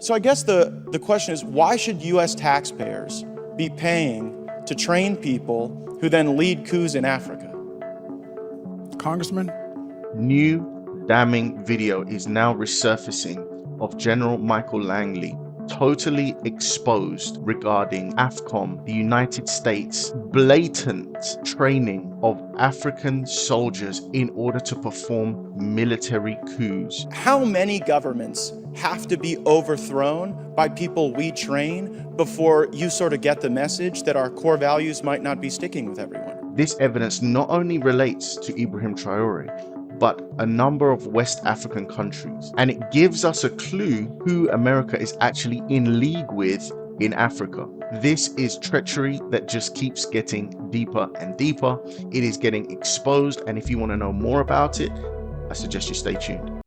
So I guess the question is, why should U.S. taxpayers be paying to train people who then lead coups in Africa? Congressman? New damning video is now resurfacing of General Michael Langley, totally exposed regarding AFRICOM, the United States' blatant training of African soldiers in order to perform military coups. How many governments have to be overthrown by people we train before you sort of get the message that our core values might not be sticking with everyone? This evidence not only relates to Ibrahim Traoré, but a number of West African countries. And it gives us a clue who America is actually in league with in Africa. This is treachery that just keeps getting deeper and deeper. It is getting exposed, and if you want to know more about it, I suggest you stay tuned.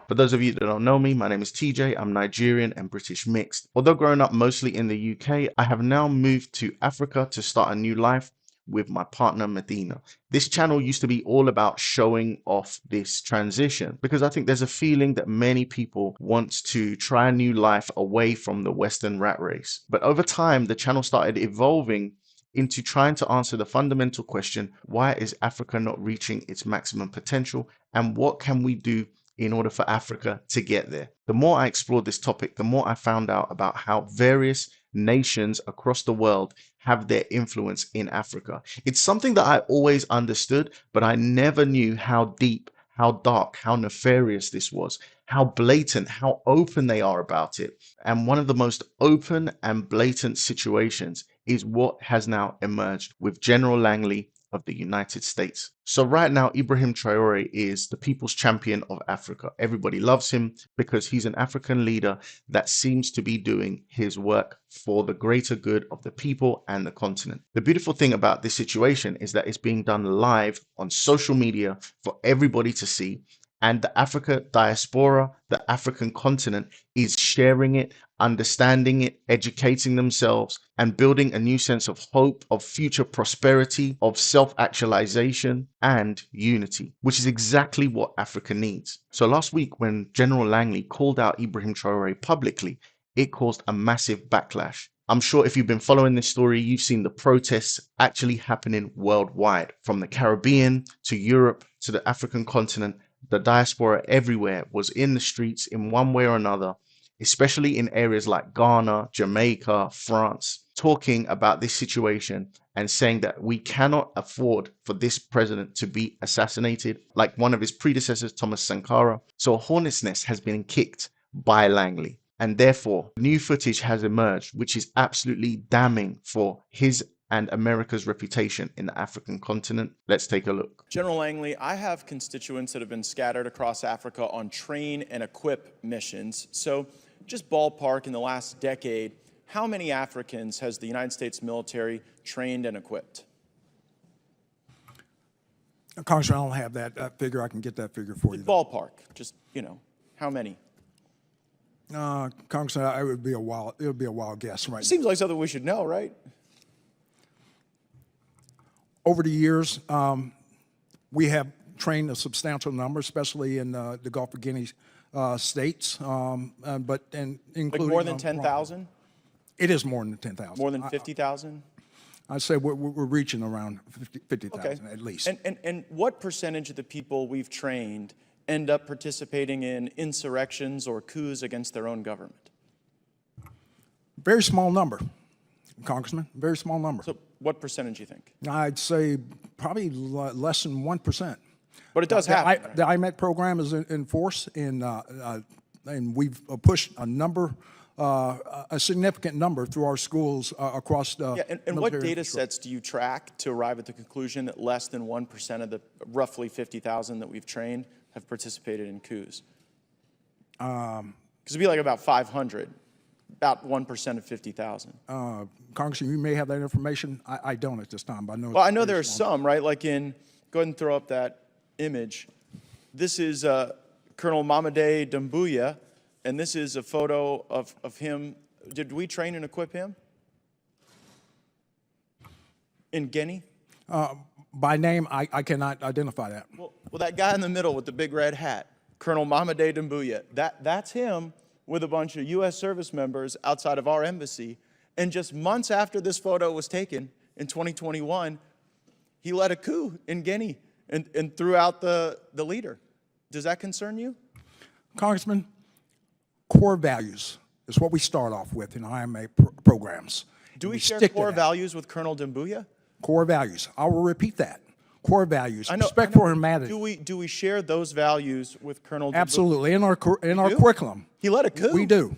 For those of you that don't know me, my name is TJ. I'm Nigerian and British mixed. Although growing up mostly in the UK, I have now moved to Africa to start a new life with my partner Medina. This channel used to be all about showing off this transition because I think there's a feeling that many people want to try a new life away from the Western rat race. But over time, the channel started evolving into trying to answer the fundamental question, why is Africa not reaching its maximum potential, and what can we do in order for Africa to get there? The more I explored this topic, the more I found out about how various nations across the world have their influence in Africa. It's something that I always understood, but I never knew how deep, how dark, how nefarious this was, how blatant, how open they are about it. And one of the most open and blatant situations is what has now emerged with General Langley of the United States. So right now, Ibrahim Traoré is the people's champion of Africa. Everybody loves him because he's an African leader that seems to be doing his work for the greater good of the people and the continent. The beautiful thing about this situation is that it's being done live on social media for everybody to see. And the Africa diaspora, the African continent, is sharing it, understanding it, educating themselves, and building a new sense of hope, of future prosperity, of self-actualization, and unity, which is exactly what Africa needs. So last week, when General Langley called out Ibrahim Traoré publicly, it caused a massive backlash. I'm sure if you've been following this story, you've seen the protests actually happening worldwide, from the Caribbean to Europe to the African continent. The diaspora everywhere was in the streets in one way or another, especially in areas like Ghana, Jamaica, France, talking about this situation and saying that we cannot afford for this president to be assassinated like one of his predecessors, Thomas Sankara. So a hornet's nest has been kicked by Langley. And therefore, new footage has emerged, which is absolutely damning for his and America's reputation in the African continent. Let's take a look. General Langley, I have constituents that have been scattered across Africa on train and equip missions. So just ballpark, in the last decade, how many Africans has the United States military trained and equipped? Congressman, I don't have that figure. I can get that figure for you. Ballpark, just, how many? Congressman, it would be a wild guess right now. Seems like something we should know, right? Over the years, we have trained a substantial number, especially in the Gulf of Guinea states, but including like more than 10,000? It is more than 10,000. More than 50,000? I'd say we're reaching around 50,000 okay. at least. And what percentage of the people we've trained end up participating in insurrections or coups against their own government? Very small number, Congressman, very small number. So what percentage do you think? I'd say probably less than 1%. But it does happen. The IMET program is in force, and we've pushed a significant number through our schools across the and what data sets do you track to arrive at the conclusion that less than 1% of the roughly 50,000 that we've trained have participated in coups? Because it'd be like about 500, about 1% of 50,000. Congressman, you may have that information. I don't at this time, but I know. Well, I know there are some, right? Like go ahead and throw up that image. This is Colonel Mamade Doumbouya, and this is a photo of him. Did we train and equip him in Guinea? By name, I cannot identify that. Well, that guy in the middle with the big red hat. Colonel Mamadi Doumbouya. That's him with a bunch of U.S. service members outside of our embassy. And just months after this photo was taken in 2021, he led a coup in Guinea and threw out the leader. Does that concern you? Congressman, core values is what we start off with in IMA programs. Do we share stick to core that. values with Colonel Doumbouya? Core values. I will repeat that. Core values. I know, Respect for humanity. Do we share those values with Colonel Doumbouya? Absolutely. In our do? curriculum. He led a coup. We do.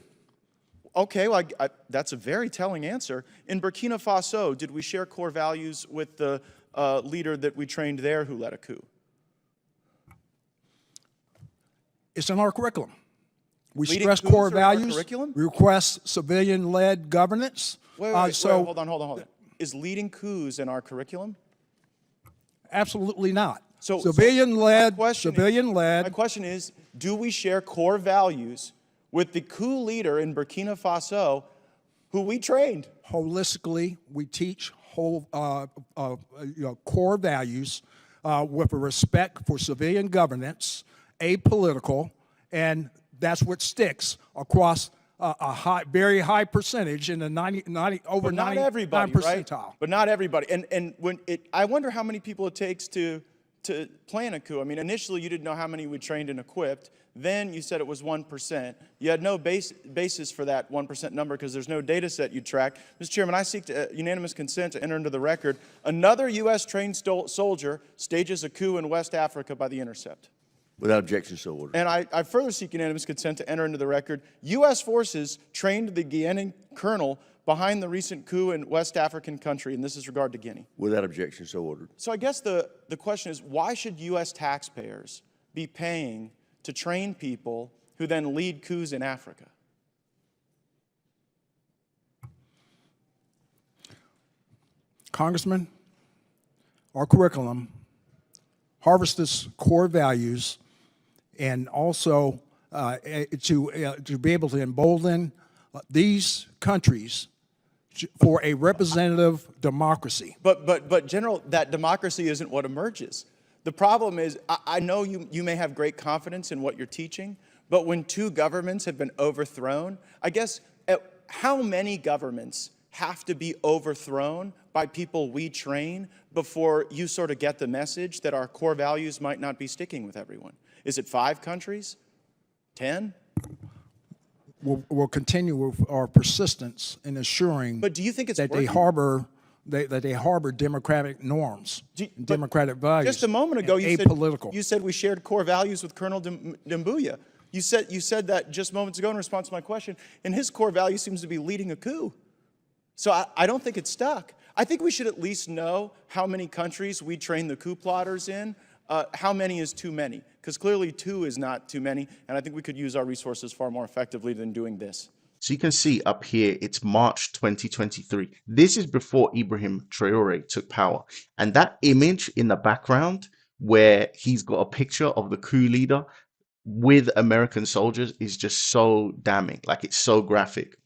Okay, well, that's a very telling answer. In Burkina Faso, did we share core values with the leader that we trained there who led a coup? It's in our curriculum. We Leading stress coups core are in our values. curriculum? We request civilian-led governance. Wait, hold on. Is leading coups in our curriculum? Absolutely not. So Civilian-led, my civilian-led. question is, do we share core values with the coup leader in Burkina Faso who we trained? Holistically, we teach core values with a respect for civilian governance, apolitical, and that's what sticks across a very high percentage in the over 99 percentile. Right? But not everybody. And I wonder how many people it takes to plan a coup. I mean, initially you didn't know how many we trained and equipped. Then you said it was 1%. You had no basis for that 1% number because there's no data set you track. Mr. Chairman, I seek unanimous consent to enter into the record. Another U.S. trained soldier stages a coup in West Africa by the Intercept. Without objection, so ordered. And I further seek unanimous consent to enter into the record. U.S. forces trained the Guinean colonel behind the recent coup in West African country, and this is regard to Guinea. Without objection, so ordered. So I guess the question is, why should U.S. taxpayers be paying to train people who then lead coups in Africa? Congressman, our curriculum harvests core values and also to be able to embolden these countries for a representative democracy. But General, that democracy isn't what emerges. The problem is, I know you may have great confidence in what you're teaching, but when two governments have been overthrown, I guess how many governments have to be overthrown by people we train before you sort of get the message that our core values might not be sticking with everyone? Is it 5 countries? 10? We'll continue with our persistence in assuring But do you think it's that working? they harbor democratic norms, democratic values. Just a moment ago, you said we shared core values with Colonel Doumbouya. You said that just moments ago in response to my question, and his core value seems to be leading a coup. So I don't think it's stuck. I think we should at least know how many countries we train the coup plotters in. How many is too many? Because clearly 2 is not too many, and I think we could use our resources far more effectively than doing this. So you can see up here, it's March 2023. This is before Ibrahim Traoré took power. And that image in the background where he's got a picture of the coup leader with American soldiers is just so damning. Like, it's so graphic.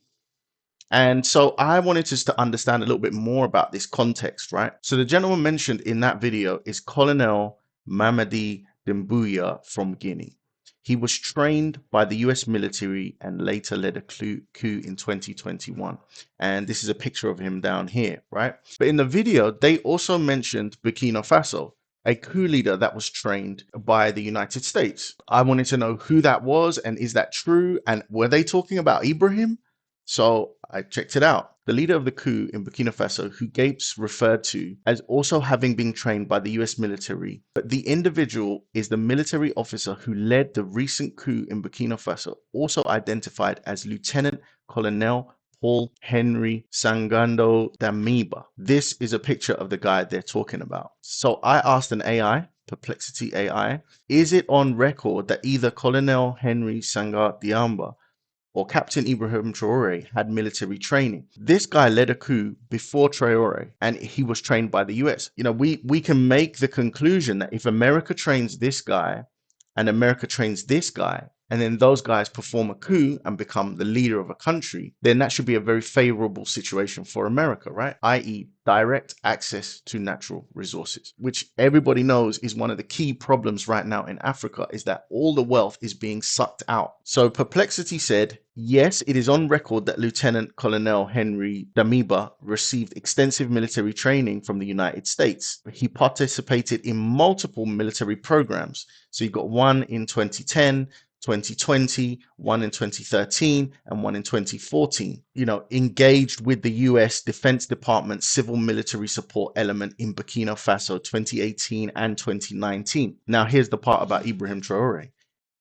And so I wanted us to understand a little bit more about this context, right? So the gentleman mentioned in that video is Colonel Mamadi Doumbouya from Guinea. He was trained by the US military and later led a coup in 2021. And this is a picture of him down here, right? But in the video, they also mentioned Burkina Faso, a coup leader that was trained by the United States. I wanted to know who that was and is that true? And were they talking about Ibrahim? So I checked it out. The leader of the coup in Burkina Faso, who Gapes referred to as also having been trained by the US military, but the individual is the military officer who led the recent coup in Burkina Faso, also identified as Lieutenant Colonel Paul Henry Sangando Damiba. This is a picture of the guy they're talking about. So I asked an AI, Perplexity AI, is it on record that either Colonel Henry Sangando Damiba or Captain Ibrahim Traoré had military training? This guy led a coup before Traoré, and he was trained by the US. You know, we can make the conclusion that if America trains this guy, and America trains this guy, and then those guys perform a coup and become the leader of a country, then that should be a very favorable situation for America, right? I.e., direct access to natural resources, which everybody knows is one of the key problems right now in Africa, is that all the wealth is being sucked out. So Perplexity said, yes, it is on record that Lieutenant Colonel Henry Damiba received extensive military training from the United States. He participated in multiple military programs. So you got one in 2010, 2020, one in 2013, and one in 2014, engaged with the US Defense Department Civil Military Support Element in Burkina Faso 2018 and 2019. Now, here's the part about Ibrahim Traoré.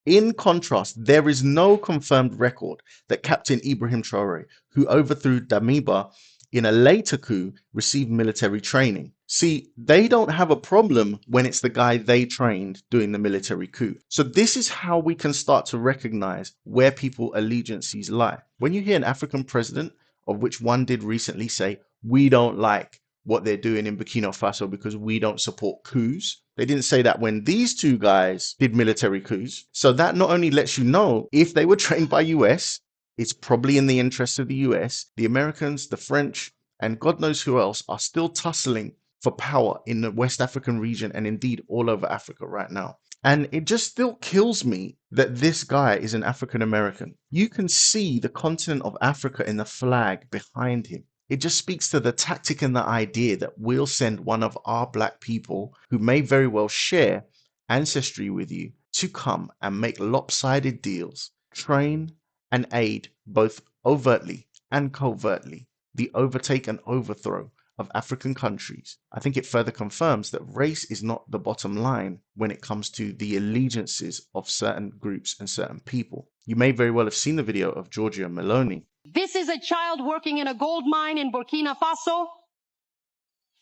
In contrast, there is no confirmed record that Captain Ibrahim Traoré, who overthrew Damiba in a later coup, received military training. See, they don't have a problem when it's the guy they trained doing the military coup. So this is how we can start to recognize where people's allegiances lie. When you hear an African president, of which one did recently say, we don't like what they're doing in Burkina Faso because we don't support coups. They didn't say that when these two guys did military coups. So that not only lets you know if they were trained by US, it's probably in the interest of the US, the Americans, the French, and God knows who else are still tussling for power in the West African region and indeed all over Africa right now. And it just still kills me that this guy is an African American. You can see the continent of Africa in the flag behind him. It just speaks to the tactic and the idea that we'll send one of our black people who may very well share ancestry with you to come and make lopsided deals, train and aid both overtly and covertly the overtake and overthrow of African countries. I think it further confirms that race is not the bottom line when it comes to the allegiances of certain groups and certain people. You may very well have seen the video of Giorgia Meloni. This is a child working in a gold mine in Burkina Faso.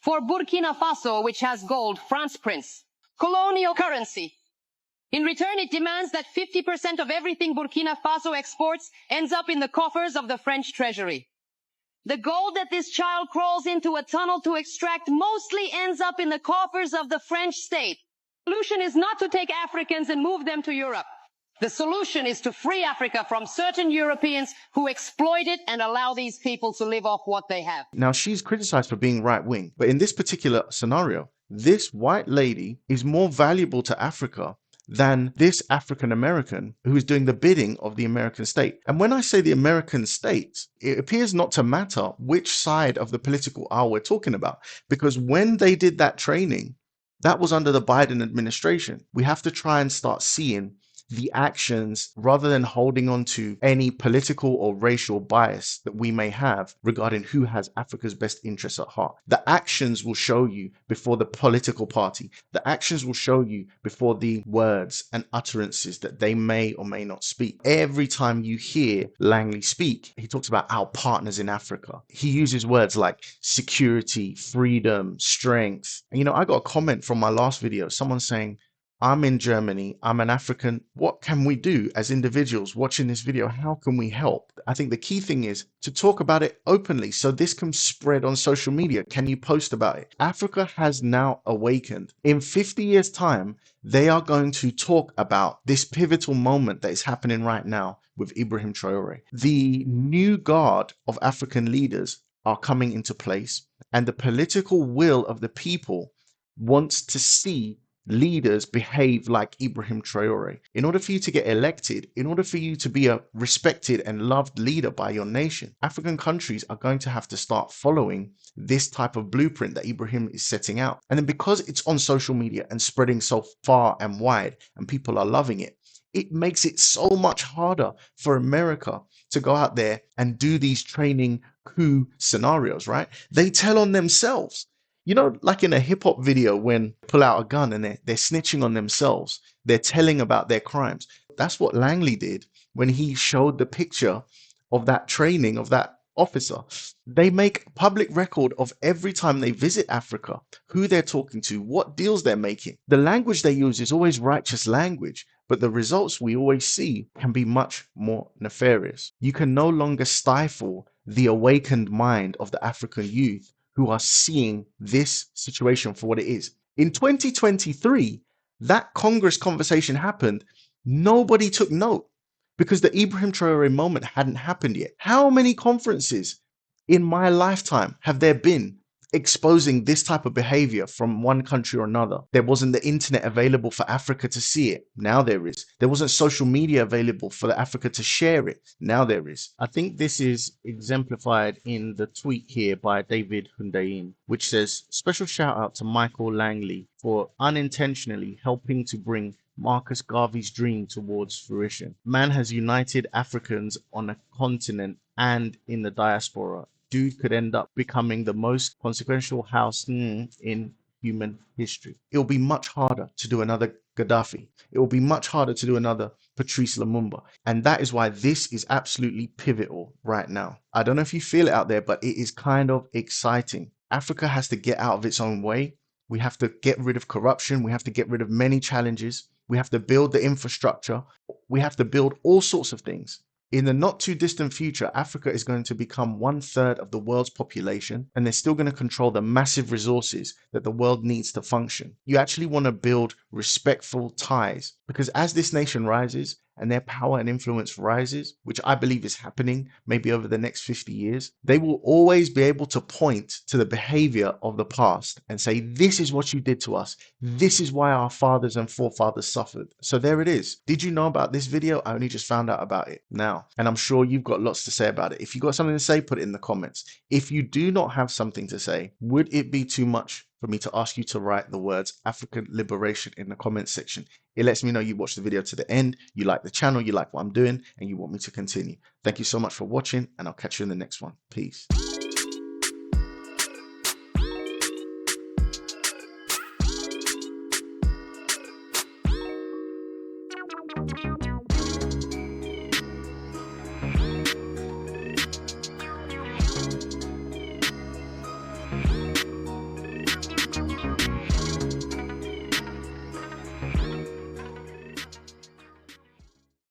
For Burkina Faso, which has gold, France prints colonial currency. In return, it demands that 50% of everything Burkina Faso exports ends up in the coffers of the French treasury. The gold that this child crawls into a tunnel to extract mostly ends up in the coffers of the French state. The solution is not to take Africans and move them to Europe. The solution is to free Africa from certain Europeans who exploit it and allow these people to live off what they have. Now, she's criticized for being right-wing, but in this particular scenario, this white lady is more valuable to Africa than this African American who is doing the bidding of the American state. And when I say the American state, it appears not to matter which side of the political aisle we're talking about, because when they did that training, that was under the Biden administration. We have to try and start seeing the actions rather than holding on to any political or racial bias that we may have regarding who has Africa's best interests at heart. The actions will show you before the political party. The actions will show you before the words and utterances that they may or may not speak. Every time you hear Langley speak, he talks about our partners in Africa. He uses words like security, freedom, strength. And I got a comment from my last video, someone saying, I'm in Germany, I'm an African. What can we do as individuals watching this video? How can we help? I think the key thing is to talk about it openly so this can spread on social media. Can you post about it? Africa has now awakened. In 50 years' time, they are going to talk about this pivotal moment that is happening right now with Ibrahim Traoré. The new guard of African leaders are coming into place, and the political will of the people wants to see leaders behave like Ibrahim Traoré. In order for you to get elected, in order for you to be a respected and loved leader by your nation, African countries are going to have to start following this type of blueprint that Ibrahim is setting out. And then because it's on social media and spreading so far and wide and people are loving it, it makes it so much harder for America to go out there and do these training coup scenarios, right? They tell on themselves. Like in a hip hop video when they pull out a gun and they're snitching on themselves, they're telling about their crimes. That's what Langley did when he showed the picture of that training of that officer. They make public record of every time they visit Africa, who they're talking to, what deals they're making. The language they use is always righteous language, but the results we always see can be much more nefarious. You can no longer stifle the awakened mind of the African youth who are seeing this situation for what it is. In 2023, that Congress conversation happened. Nobody took note. because the Ibrahim Traoré moment hadn't happened yet. How many conferences in my lifetime have there been exposing this type of behavior from one country or another? There wasn't the internet available for Africa to see it. Now there is. There wasn't social media available for Africa to share it. Now there is. I think this is exemplified in the tweet here by David Hundain, which says, special shout out to Michael Langley for unintentionally helping to bring Marcus Garvey's dream towards fruition. Man has united Africans on a continent and in the diaspora. Dude could end up becoming the most consequential house in human history. It'll be much harder to do another Gaddafi. It will be much harder to do another Patrice Lumumba. And that is why this is absolutely pivotal right now. I don't know if you feel it out there, but it is kind of exciting. Africa has to get out of its own way. We have to get rid of corruption. We have to get rid of many challenges. We have to build the infrastructure. We have to build all sorts of things. In the not too distant future, Africa is going to become 1/3 of the world's population, and they're still going to control the massive resources that the world needs to function. You actually want to build respectful ties, because as this nation rises and their power and influence rises, which I believe is happening maybe over the next 50 years, they will always be able to point to the behavior of the past and say, this is what you did to us. This is why our fathers and forefathers suffered. So there it is. Did you know about this video? I only just found out about it now. And I'm sure you've got lots to say about it. If you've got something to say, put it in the comments. If you do not have something to say, would it be too much for me to ask you to write the words African liberation in the comments section? It lets me know you watched the video to the end, you like the channel, you like what I'm doing, and you want me to continue. Thank you so much for watching, and I'll catch you in the next one. Peace.